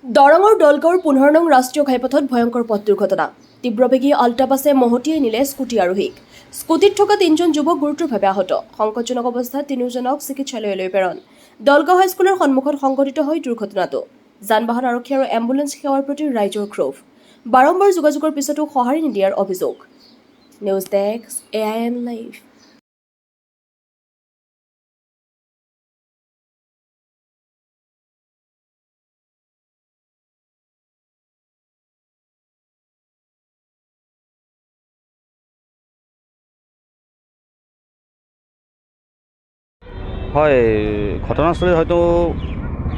দৰঙৰ দলগাঁৱৰ 15 নং ৰাষ্ট্ৰীয় ঘাইপথত ভয়ংকৰ পথ দুৰ্ঘটনা। তীব্ৰবেগী আল্ট্ৰাবাছে মহতিয়াই নিলে স্কুটি আৰোহীক। স্কুটিত থকা 3জন যুৱক গুৰুতৰভাৱে আহত। সংকটজনক অৱস্থাত তিনিওজনক চিকিৎসালয়লৈ প্ৰেৰণ। দলগাঁও হাইস্কুলৰ সন্মুখত সংঘটিত হয় দুৰ্ঘটনাটো। যান-বাহন আৰক্ষী আৰু এম্বুলেন্স সেৱাৰ প্ৰতি ৰাইজৰ ক্ষোভ। বাৰম্বাৰ যোগাযোগৰ পিছতো সঁহাৰি নিদিয়াৰ অভিযোগ। News desk AIN live. হয়, ঘটনাস্থলীত হয়তো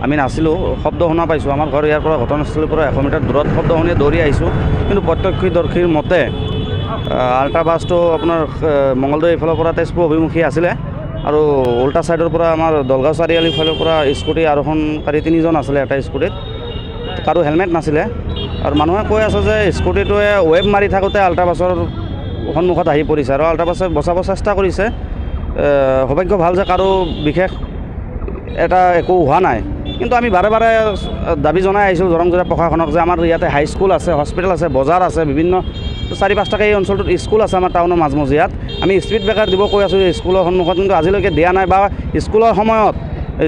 আমি নাছিলোঁ, শব্দ শুনা পাইছোঁ। আমাৰ ঘৰ ইয়াৰ পৰা ঘটনাস্থলীৰ পৰা 100 মিটাৰ দূৰত শব্দ শুনি দৌৰি আহিছোঁ। কিন্তু প্ৰত্যক্ষদৰ্শীৰ মতে আল্ট্ৰাবাছটো আপোনাৰ মঙলদৈ এইফালৰ পৰা তেজপুৰ অভিমুখী আছিলে আৰু উল্টা ছাইডৰ পৰা আমাৰ দলগাঁও চাৰিআলিৰ ফালৰ পৰা স্কুটি আৰোহণকাৰী 3জন আছিলে এটা স্কুটিত। কাৰো হেলমেট নাছিলে আৰু মানুহে কৈ আছে যে স্কুটিটোৱে ৱেভ মাৰি থাকোঁতে আল্ট্ৰাবাছৰ সন্মুখত আহি পৰিছে আৰু আল্ট্ৰাবাছে বচাব চেষ্টা কৰিছে। সৌভাগ্য ভাল যে কাৰো বিশেষ একো হোৱা নাই। কিন্তু আমি বাৰে বাৰে দাবী জনাই আহিছোঁ দৰং জিলা প্ৰশাসনক যে আমাৰ ইয়াতে হাইস্কুল আছে, হস্পিটেল আছে, বজাৰ আছে, বিভিন্ন 4-5টাকৈ এই অঞ্চলটোত স্কুল আছে আমাৰ টাউনৰ মাজমজিয়াত। আমি স্পীড ব্ৰেকাৰ দিব কৈ আছোঁ স্কুলৰ সন্মুখত, কিন্তু আজিলৈকে দিয়া নাই বা স্কুলৰ সময়ত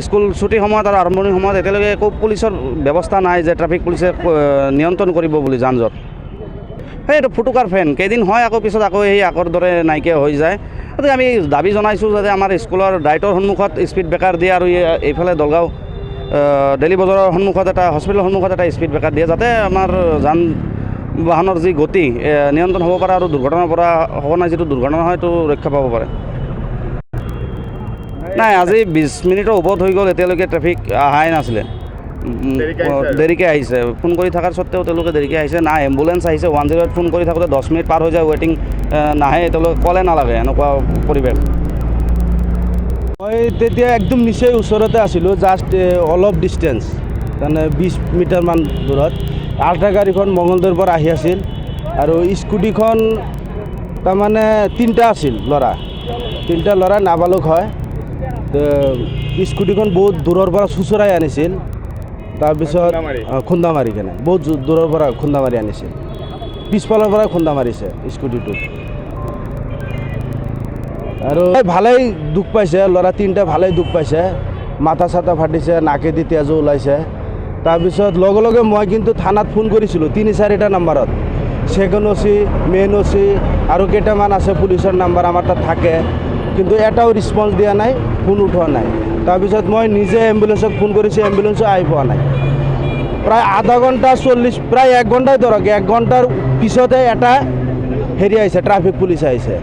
স্কুল ছুটিৰ সময়ত আৰু আৰম্ভণিৰ সময়ত এতিয়ালৈকে একো পুলিচৰ ব্যৱস্থা নাই যে ট্ৰাফিক পুলিচে নিয়ন্ত্ৰণ কৰিব বুলি যান-জঁট। সেইটো ফুটুকাৰ ফেন কেইদিন হয় আকৌ পিছত আকৌ সেই আগৰ দৰে নাইকিয়া হৈ যায়। গতিকে আমি দাবী জনাইছোঁ যাতে আমাৰ স্কুলৰ ডাইটৰ সন্মুখত স্পীড ব্ৰেকাৰ দিয়ে আৰু এইফালে দলগাঁও ডেইলি বজাৰৰ সন্মুখত এটা হস্পিটেলৰ সন্মুখত এটা স্পীড ব্ৰেকাৰ দিয়ে, যাতে আমাৰ যান বাহনৰ যি গতি নিয়ন্ত্ৰণ হ'ব পাৰে আৰু দুৰ্ঘটনাৰ পৰা সঘনাই যিটো দুৰ্ঘটনা হয় সেইটো ৰক্ষা পাব পাৰে। নাই, আজি 20 মিনিটৰ ওপৰত হৈ গ'ল, এতিয়ালৈকে ট্ৰেফিক অহাই নাছিলে। দেৰিকৈ আহিছে, ফোন কৰি থকাৰ স্বত্তেও তেওঁলোকে দেৰিকৈ আহিছে। না এম্বুলেঞ্চ আহিছে, 108 ফোন কৰি থাকোঁতে 10 মিনিট পাৰ হৈ যায়, ৱেটিং নাহে, তেওঁলোকে কলে নালাগে, এনেকুৱা পৰিৱেশ। মই তেতিয়া একদম নিচেই ওচৰতে আছিলোঁ, জাষ্ট অলপ ডিষ্টেঞ্চ, তাৰমানে 20 মিটাৰমান দূৰত। আল্ট্ৰা গাড়ীখন মঙলদৈৰ পৰা আহি আছিল আৰু স্কুটিখন তাৰমানে 3টা আছিল ল'ৰা, 3টা ল'ৰা নাবালক হয়। স্কুটিখন বহুত দূৰৰ পৰা চুচৰাই আনিছিল, তাৰপিছত খুন্দা মাৰি কেনে বহুত দূৰৰ পৰা খুন্দা মাৰি আনিছিল, পিছফালৰ পৰা খুন্দা মাৰিছে স্কুটিটোত। আৰু ভালেই দুখ পাইছে, ল'ৰা 3টা ভালেই দুখ পাইছে, মাথা চাথা ফাটিছে, নাকেদি তেজো ওলাইছে। তাৰপিছত লগে লগে মই কিন্তু থানাত ফোন কৰিছিলোঁ 3-4টা নাম্বাৰত, ছেকেণ্ড OC, মেইন OC আৰু কেইটামান আছে পুলিচৰ নাম্বাৰ আমাৰ তাত থাকে, কিন্তু এটাও ৰেছপন্স দিয়া নাই, ফোন উঠোৱা নাই। তাৰপিছত মই নিজে এম্বুলেঞ্চক ফোন কৰিছোঁ, এম্বুলেঞ্চো আহি পোৱা নাই। প্ৰায় আধা ঘণ্টা 40, প্ৰায় 1 ঘণ্টাই ধৰক, 1 ঘণ্টাৰ পিছতে এটা আহিছে, ট্ৰাফিক পুলিচ আহিছে।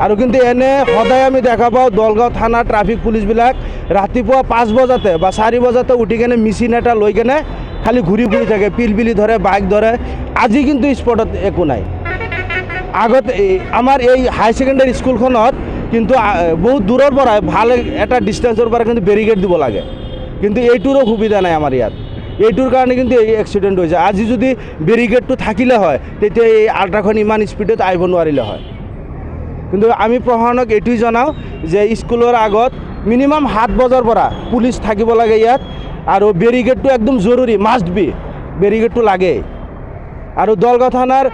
আৰু কিন্তু এনে সদায় আমি দেখা পাওঁ দলগাঁও থানাৰ ট্ৰাফিক পুলিচবিলাক ৰাতিপুৱা 5 বজাতে বা 4 বজাতে উঠি কেনে মেচিন এটা লৈ কেনে খালি ঘূৰি ফুৰি থাকে, পিলপিলি ধৰে, বাইক ধৰে। আজি কিন্তু স্পটত একো নাই। আগত আমাৰ এই হাই ছেকেণ্ডাৰী স্কুলখনত কিন্তু বহুত দূৰৰ পৰা ভাল এটা ডিষ্টেঞ্চৰ পৰা কিন্তু বেৰিকেড দিব লাগে, কিন্তু এইটোৰো সুবিধা নাই আমাৰ ইয়াত। এইটোৰ কাৰণে কিন্তু এই এক্সিডেণ্ট হৈছে। আজি যদি বেৰিকেডটো থাকিলে হয় তেতিয়া এই আল্ট্ৰাখন ইমান স্পীডত আহিব নোৱাৰিলে হয়। কিন্তু আমি প্ৰশাসনক এইটোৱে জনাওঁ যে স্কুলৰ আগত মিনিমাম 7 বজাৰ পৰা পুলিচ থাকিব লাগে ইয়াত, আৰু বেৰিকেডটো একদম জৰুৰী, মাষ্ট বি, বেৰিকেডটো লাগেই। আৰু দলগাঁও থানাৰ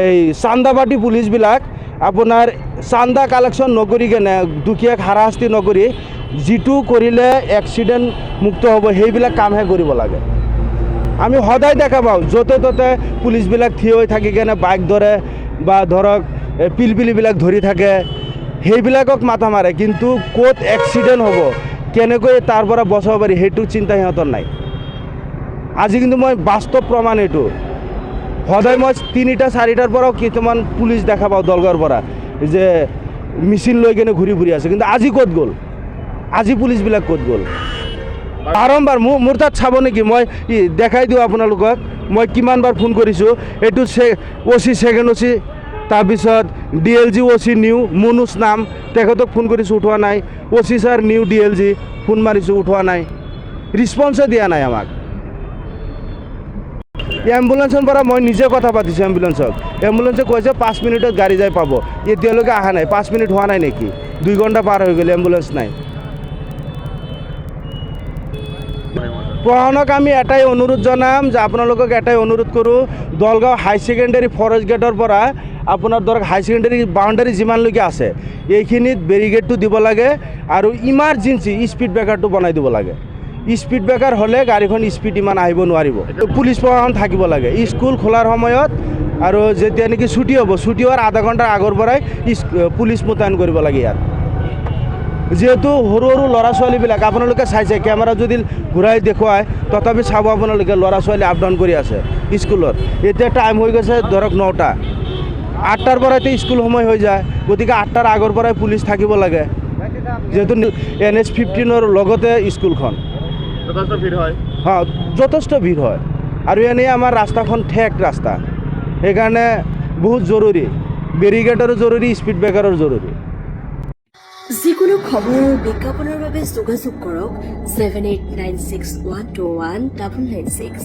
এই চান্দাবাটি পুলিচবিলাক আপোনাৰ চান্দা কালেকশ্যন নকৰি কেনে, দুখীয়াক হাৰাশাস্তি নকৰি, যিটো কৰিলে এক্সিডেণ্ট মুক্ত হ'ব সেইবিলাক কামহে কৰিব লাগে। আমি সদায় দেখা পাওঁ য'তে ত'তে পুলিচবিলাক থিয় হৈ থাকি কেনে বাইক ধৰে বা ধৰক পিলপিলিবিলাক ধৰি থাকে, সেইবিলাকক মাথা মাৰে, কিন্তু ক'ত এক্সিডেণ্ট হ'ব, কেনেকৈ তাৰ পৰা বচাব পাৰি সেইটো চিন্তা সিহঁতৰ নাই। আজি কিন্তু মই বাস্তৱ প্ৰমাণ এইটো, সদায় মই 3-4টাৰ পৰাও কিছুমান পুলিচ দেখা পাওঁ দলগাঁৱৰ পৰা যে মেচিন লৈ কেনে ঘূৰি ফুৰি আছে, কিন্তু আজি ক'ত গ'ল, আজি পুলিচবিলাক ক'ত গ'ল? বাৰম্বাৰ মোৰ তাত চাব নেকি, মই দেখাই দিওঁ আপোনালোকক, মই কিমানবাৰ ফোন কৰিছোঁ। এইটো OC, ছেকেণ্ড OC, তাৰপিছত DLG OC নিউ মনোজ নাম, তেখেতক ফোন কৰিছোঁ, উঠোৱা নাই। OC sir new DLG phone মাৰিছোঁ, উঠোৱা নাই, ৰেছপন্সে দিয়া নাই আমাক। এম্বুলেঞ্চৰ পৰা মই নিজে কথা পাতিছোঁ এম্বুলেঞ্চক, এম্বুলেঞ্চে কৈছে 5 মিনিটত গাড়ী যাই পাব, এতিয়ালৈকে অহা নাই। 5 মিনিট হোৱা নাই নেকি? 2 ঘণ্টা পাৰ হৈ গ'ল, এম্বুলেঞ্চ নাই। প্ৰশাসনক আমি এটাই অনুৰোধ জনাম যে আপোনালোকক এটাই অনুৰোধ কৰোঁ, দলগাঁও হাই ছেকেণ্ডেৰী ফৰেষ্ট গেটৰ পৰা আপোনাৰ ধৰক হাই ছেকেণ্ডেৰী বাউণ্ডাৰী যিমানলৈকে আছে এইখিনিত বেৰিকেডটো দিব লাগে আৰু ইমাৰ্জেঞ্চি স্পীড ব্ৰেকাৰটো বনাই দিব লাগে। স্পীড ব্ৰেকাৰ হ'লে গাড়ীখন স্পীড ইমান আহিব নোৱাৰিব। পুলিচ প্ৰশাসন থাকিব লাগে স্কুল খোলাৰ সময়ত, আৰু যেতিয়া নেকি ছুটি হ'ব, ছুটি হোৱাৰ আধা ঘণ্টাৰ আগৰ পৰাই পুলিচ মোতায়েন কৰিব লাগে ইয়াত। যিহেতু সৰু সৰু ল'ৰা ছোৱালীবিলাক আপোনালোকে চাইছে, কেমেৰা যদি ঘূৰাই দেখুৱায় তথাপি চাব আপোনালোকে ল'ৰা ছোৱালী আপ ডাউন কৰি আছে স্কুলত। এতিয়া টাইম হৈ গৈছে ধৰক 9টা, 8টাৰ পৰাইতো স্কুল সময় হৈ যায়, গতিকে 8টাৰ আগৰ পৰাই পুলিচ থাকিব লাগে, যিহেতু NH-15 লগতে স্কুলখন। যথেষ্ট ভিৰ হয় আৰু এনেই আমাৰ ৰাস্তাখন ঠেক ৰাস্তা, সেইকাৰণে বহুত জৰুৰী, বেৰিকেডৰো জৰুৰী, স্পীড ব্ৰেকাৰৰ জৰুৰী। যিকোনো খবৰ আৰু বিজ্ঞাপনৰ বাবে যোগাযোগ কৰক 7896121996।